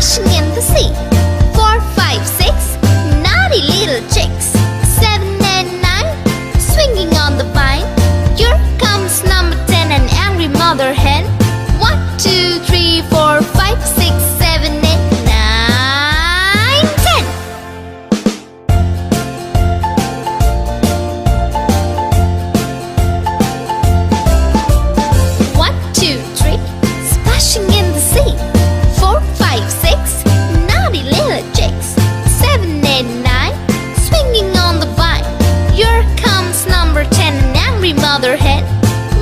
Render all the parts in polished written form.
splashing in the sea. 4, 5, 6, naughty little chicks. 7 and 9, swinging on the vine. Here comes number 10, an angry mother hen. 1, 2, 3, 4, 5, 6, 7, 8, 9, 10. 1, 2, 3, splashing in the sea. 4, 5, 6, naughty little chicks. 7, 8, 9, swinging on the vine. Here comes number 10, an angry mother hen.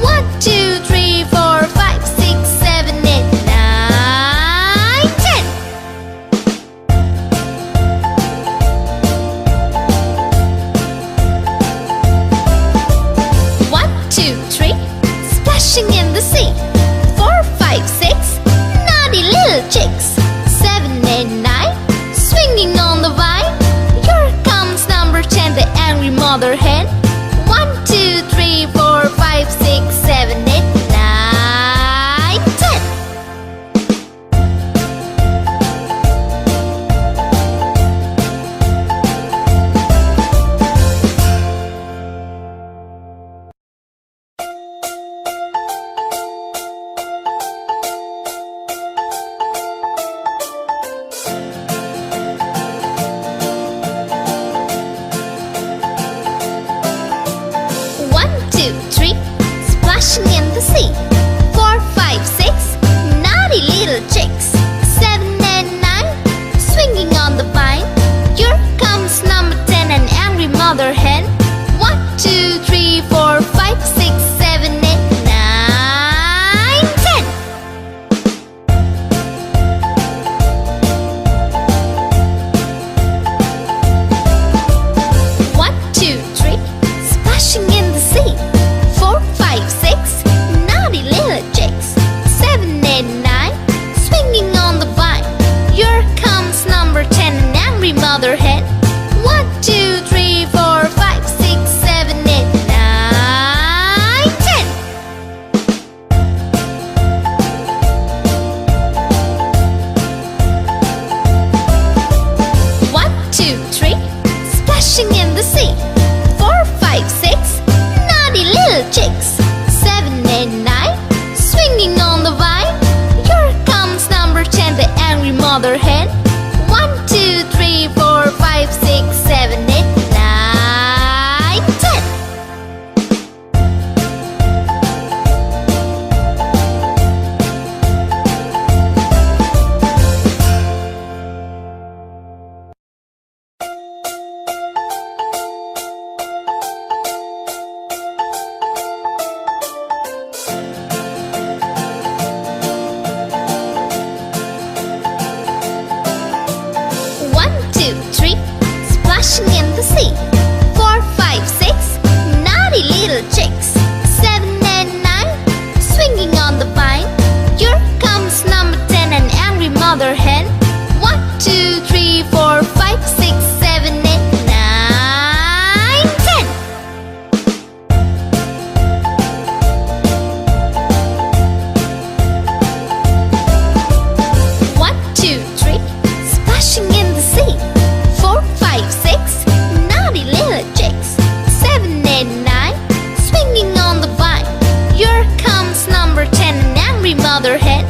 1, 2, 3, 4, 5, 6, 7, 8, 9, 10. 1, 2, 3, splashing in the sea. 4, 5, 6, naughty little chicks. 7, 8, 9, swinging on the vine. Here comes number 10, the angry mother hen. 1, 2, 3, 4, 5, 6, 7, 8, 9, 10. 1, 2, 3, splashing in the sea. 4, 5, 6, naughty little chicks. 7 and 9, swinging on the vine. Here comes number 10, an angry mother hen. 1, 2, 3, 4, 5, 6, 7, 8, 9, 10. 1, 2, 3, splashing in the sea. 4, 5, 6, naughty little chicks. 7, 8, 9, swinging on the vine. Here comes number 10, an angry mother hen. 1, 2, 3, 4, 5, 6, 7, 8, 9, 10. 1, 2, 3, splashing in the sea. 4, 5, 6, naughty little chicks. 7, 8, 9, swinging on the vine. Here comes number 10, the angry mother hen. 1, 2, 3, 4, 5, 6, 7, 8, 9, 10. 1, 2, 3, splashing in the sea. 4, 5, 6, naughty little chicks. 7 and 9, swinging on the vine. Here comes number 10, an angry mother hen. 1, 2, 3, 4, 5, 6, 7, 8, 9, 10. 1, 2, 3, splashing in the sea. 4, 5, 6, naughty little chicks. 7, 8, 9, swinging on the vine. Here comes number 10, an angry mother hen.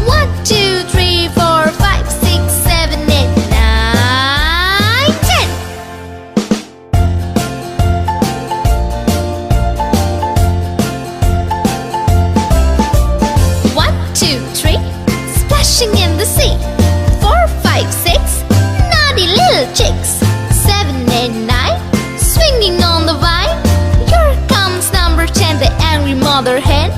1, 2, 3, 4, 5, 6, 7, 8, 9, 10. 1, 2, 3, splashing in the sea. 4, 5, 6, naughty little chicks. 7, 8, 9, swinging on the vine. Here comes number 10, the angry mother hen.